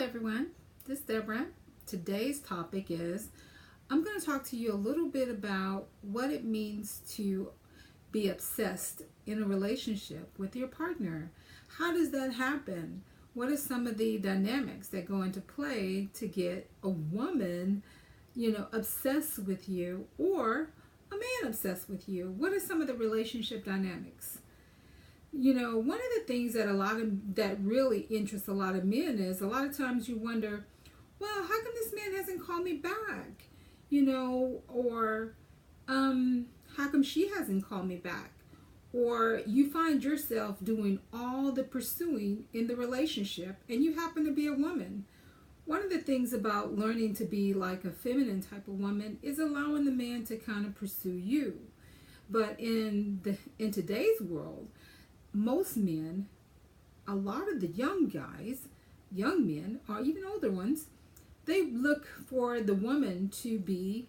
everyone, this is Deborah. Today's topic is I'm going to talk to you a little bit about what it means to be obsessed in a relationship with your partner. How does that happen? What are some of the dynamics that go into play to get a woman, obsessed with you or a man obsessed with you? What are some of the relationship dynamics? One of the things that really interests a lot of men is a lot of times you wonder, well, how come this man hasn't called me back? Or how come she hasn't called me back? Or you find yourself doing all the pursuing in the relationship and you happen to be a woman. One of the things about learning to be like a feminine type of woman is allowing the man to kind of pursue you. But in today's world, most men, a lot of the young men, or even older ones, they look for the woman to be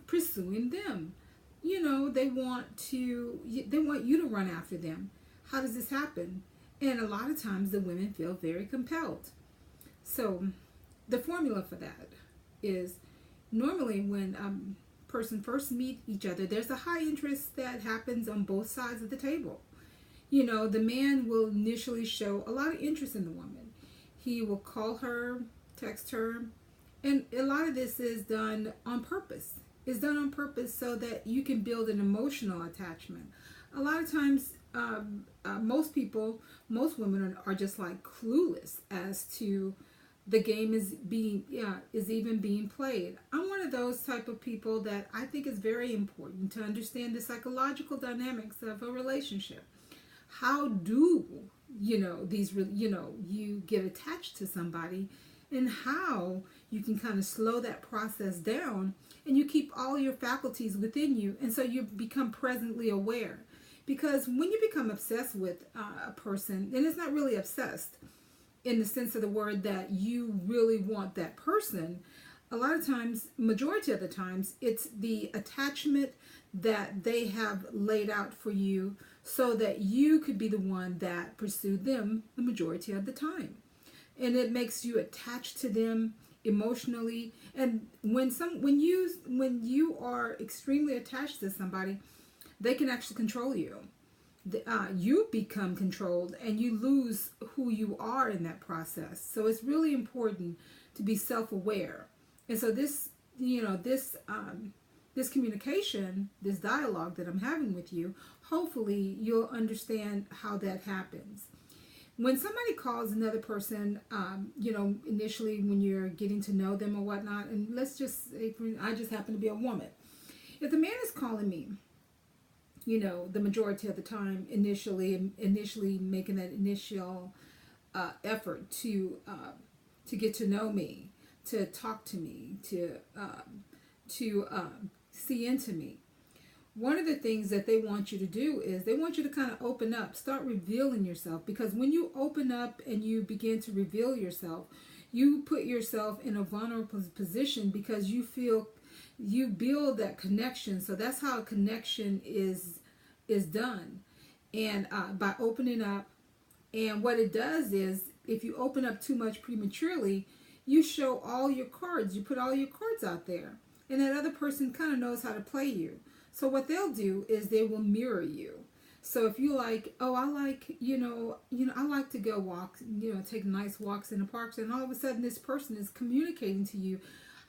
pursuing them. They want you to run after them. How does this happen? And a lot of times the women feel very compelled. So the formula for that is normally when person first meet each other, there's a high interest that happens on both sides of the table. The man will initially show a lot of interest in the woman. He will call her, text her, and a lot of this is done on purpose. It's done on purpose so that you can build an emotional attachment. A lot of times, most women are just like clueless as to the game is even being played. I'm one of those type of people that I think is very important to understand the psychological dynamics of a relationship. How do you get attached to somebody, and how you can kind of slow that process down and you keep all your faculties within you, and so you become presently aware. Because when you become obsessed with a person, and it's not really obsessed in the sense of the word that you really want that person, a lot of times, majority of the times, it's the attachment that they have laid out for you so that you could be the one that pursued them the majority of the time. And it makes you attached to them emotionally. And when you are extremely attached to somebody, they can actually control you. You become controlled and you lose who you are in that process. So it's really important to be self-aware. And so this communication, this dialogue that I'm having with you, hopefully you'll understand how that happens. When somebody calls another person, initially when you're getting to know them or whatnot, and let's just say, I just happen to be a woman. If the man is calling me, the majority of the time, initially making that initial effort to get to know me, to talk to me, to see into me. One of the things that they want you to do is they want you to kind of open up, start revealing yourself. Because when you open up and you begin to reveal yourself, you put yourself in a vulnerable position because you feel you build that connection. So that's how a connection is done. And by opening up, and what it does is if you open up too much prematurely, you show all your cards, you put all your cards out there. And that other person kind of knows how to play you. So what they'll do is they will mirror you. So if you like, oh, I like to go walk, take nice walks in the parks, and all of a sudden this person is communicating to you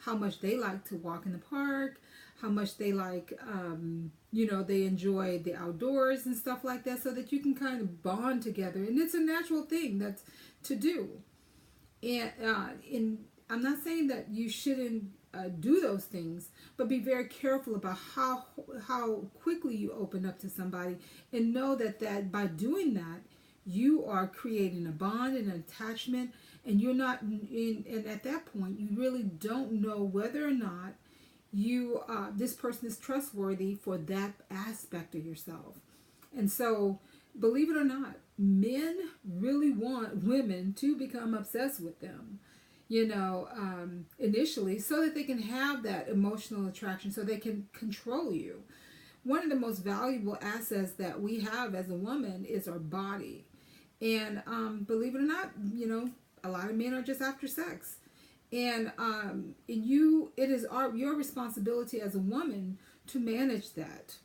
how much they like to walk in the park, how much they like, they enjoy the outdoors and stuff like that, so that you can kind of bond together. And it's a natural thing that's to do. And I'm not saying that you shouldn't do those things, but be very careful about how quickly you open up to somebody, and know that by doing that, you are creating a bond and an attachment, and you're not and at that point you really don't know whether or not this person is trustworthy for that aspect of yourself. And so, believe it or not, men really want women to become obsessed with them, initially, so that they can have that emotional attraction, so they can control you. One of the most valuable assets that we have as a woman is our body. And believe it or not, a lot of men are just after sex. And it is your responsibility as a woman to manage that.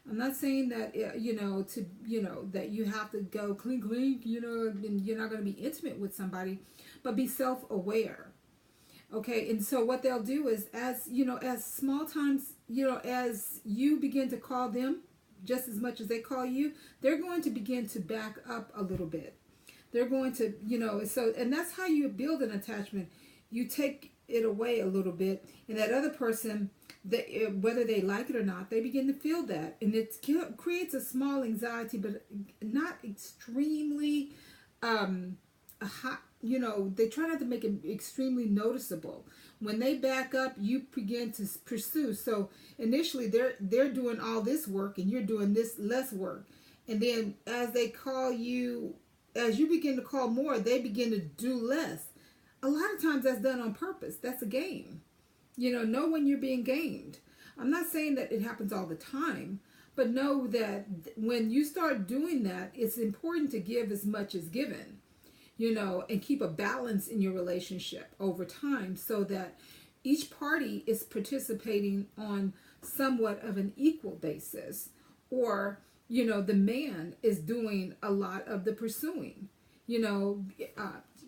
I'm not saying that that you have to go clink clink, and you're not going to be intimate with somebody, but be self-aware. Okay, and so what they'll do is, as small times, as you begin to call them just as much as they call you, they're going to begin to back up a little bit. They're going to, and that's how you build an attachment. You take it away a little bit, and that other person, whether they like it or not, they begin to feel that, and it creates a small anxiety, but not extremely hot. They try not to make it extremely noticeable. When they back up, you begin to pursue. So initially, they're doing all this work, and you're doing this less work, and then as they call you, as you begin to call more, they begin to do less. A lot of times that's done on purpose. That's a game. Know when you're being gamed. I'm not saying that it happens all the time, but know that when you start doing that, it's important to give as much as given, and keep a balance in your relationship over time so that each party is participating on somewhat of an equal basis, or, the man is doing a lot of the pursuing.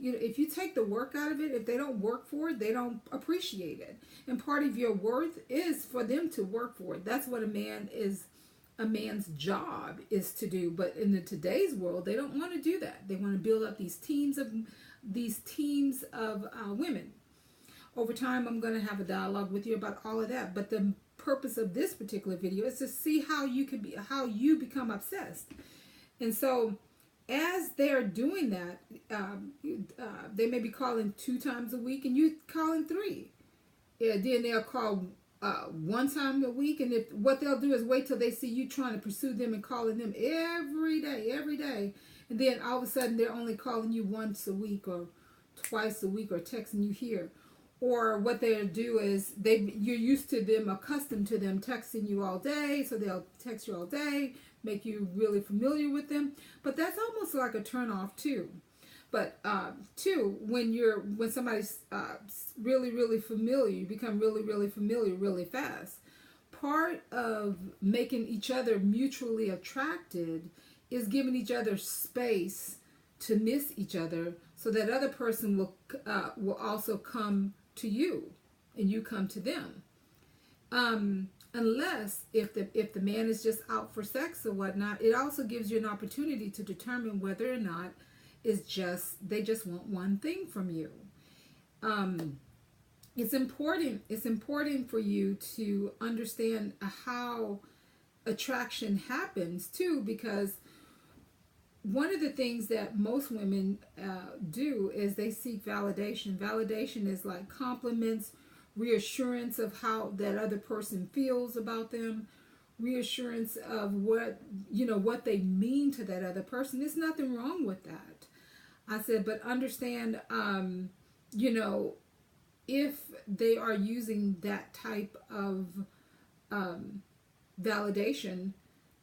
If you take the work out of it, if they don't work for it, they don't appreciate it. And part of your worth is for them to work for it. That's what a man's job is to do. But in today's world, they don't want to do that. They want to build up these teams of women. Over time, I'm going to have a dialogue with you about all of that. But the purpose of this particular video is to see how you become obsessed. And so, as they're doing that, they may be calling 2 times a week, and you calling 3. Then they'll call 1 time a week, and what they'll do is wait till they see you trying to pursue them and calling them every day, and then all of a sudden they're only calling you once a week or twice a week, or texting you here. Or what they'll do is you're used to them, accustomed to them texting you all day, so they'll text you all day, make you really familiar with them. But that's almost like a turn off too. But when somebody's really familiar, you become really familiar really fast. Part of making each other mutually attracted is giving each other space to miss each other, so that other person will also come to you and you come to them. Unless if the man is just out for sex or whatnot, it also gives you an opportunity to determine whether or not they just want one thing from you. It's important for you to understand how attraction happens too, because one of the things that most women do is they seek validation. Validation is like compliments, reassurance of how that other person feels about them, reassurance of what they mean to that other person. There's nothing wrong with that. I said, but understand, if they are using that type of validation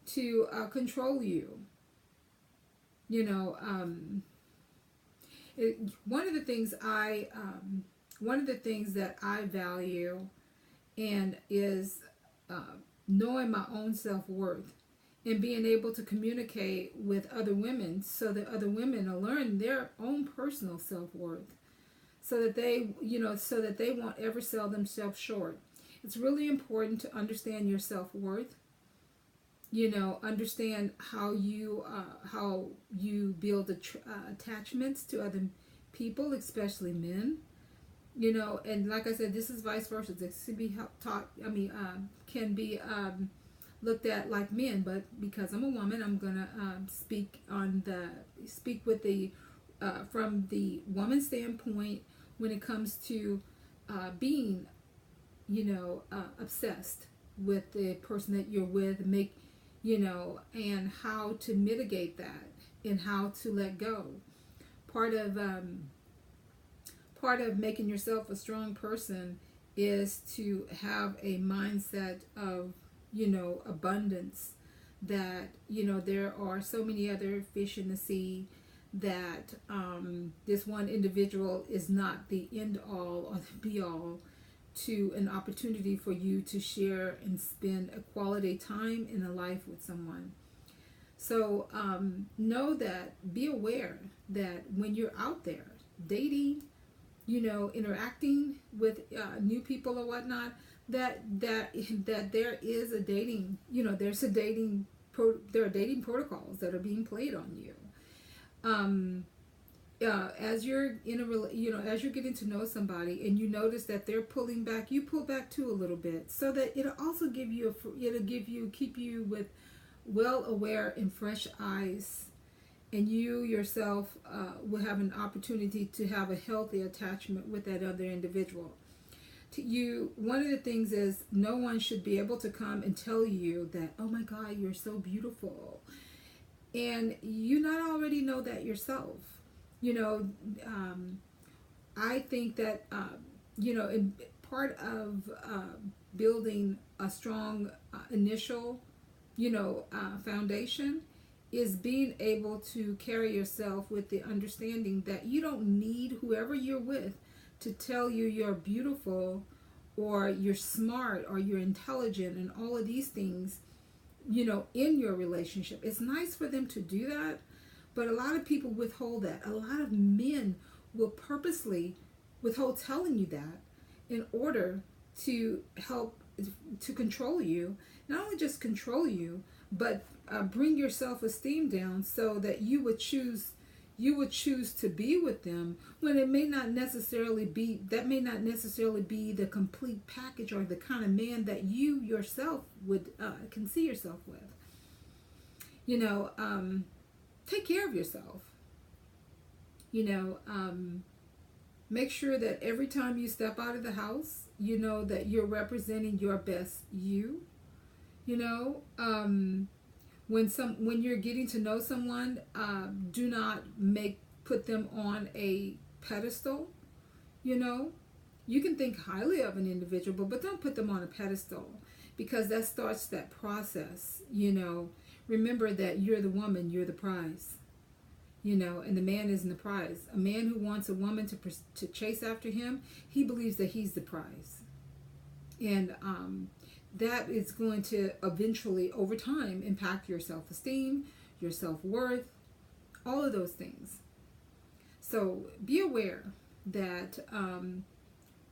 to control you. One of the things that I value and is knowing my own self-worth and being able to communicate with other women, so that other women will learn their own personal self-worth, so that they won't ever sell themselves short. It's really important to understand your self-worth. Understand how you build attachments to other people, especially men. And like I said, this is vice versa. This can be looked at like men, but because I'm a woman, I'm gonna speak with the from the woman's standpoint when it comes to being, obsessed with the person that you're with, and how to mitigate that and how to let go. Part of making yourself a strong person is to have a mindset of, abundance, that, there are so many other fish in the sea, that this one individual is not the end all or the be all to an opportunity for you to share and spend a quality time in a life with someone. So know that, be aware that when you're out there dating, interacting with new people or whatnot, that there is a dating, there are dating protocols that are being played on you. As you're as you're getting to know somebody and you notice that they're pulling back, you pull back too a little bit, so that it'll also keep you with well aware and fresh eyes, and you yourself will have an opportunity to have a healthy attachment with that other individual. One of the things is, no one should be able to come and tell you that, oh my God, you're so beautiful, and you not already know that yourself. I think that part of building a strong initial foundation is being able to carry yourself with the understanding that you don't need whoever you're with to tell you you're beautiful or you're smart or you're intelligent and all of these things, in your relationship. It's nice for them to do that, but a lot of people withhold that. A lot of men will purposely withhold telling you that in order to help to control you. Not only just control you, but bring your self-esteem down, so that you would choose to be with them when it may not necessarily be the complete package or the kind of man that you yourself would can see yourself with. Take care of yourself. Make sure that every time you step out of the house, that you're representing your best you. When you're getting to know someone, do not put them on a pedestal. You can think highly of an individual, but don't put them on a pedestal, because that starts that process. Remember that you're the woman, you're the prize. And the man isn't the prize. A man who wants a woman to chase after him, he believes that he's the prize. And that is going to eventually, over time, impact your self-esteem, your self-worth, all of those things. So be aware that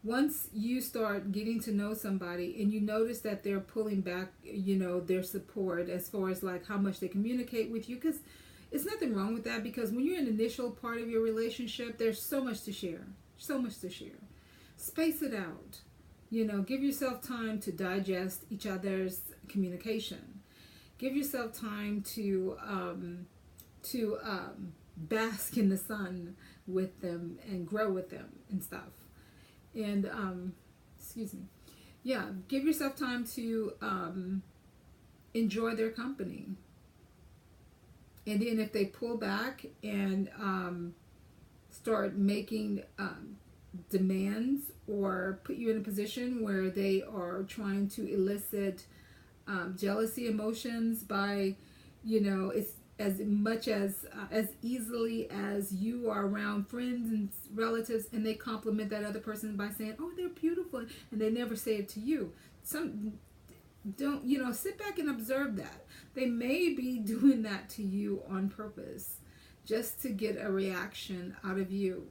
once you start getting to know somebody and you notice that they're pulling back, their support as far as like how much they communicate with you, because it's nothing wrong with that, because when you're in the initial part of your relationship, there's so much to share. Space it out. Give yourself time to digest each other's communication. Give yourself time to bask in the sun with them and grow with them and stuff. And give yourself time to enjoy their company. And then if they pull back and start making demands or put you in a position where they are trying to elicit jealousy emotions by, it's as much as easily as you are around friends and relatives and they compliment that other person by saying, oh, they're beautiful, and they never say it to you. Don't sit back and observe that. They may be doing that to you on purpose, just to get a reaction out of you.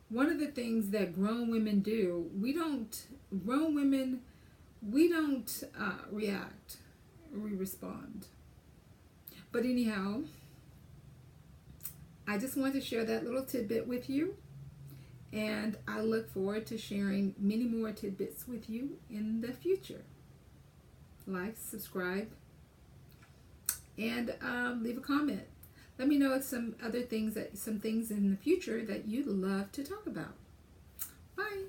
One of the things that grown women do, we don't react, we respond. But anyhow, I just wanted to share that little tidbit with you, and I look forward to sharing many more tidbits with you in the future. Like, subscribe, and leave a comment. Let me know some things in the future that you'd love to talk about. Bye.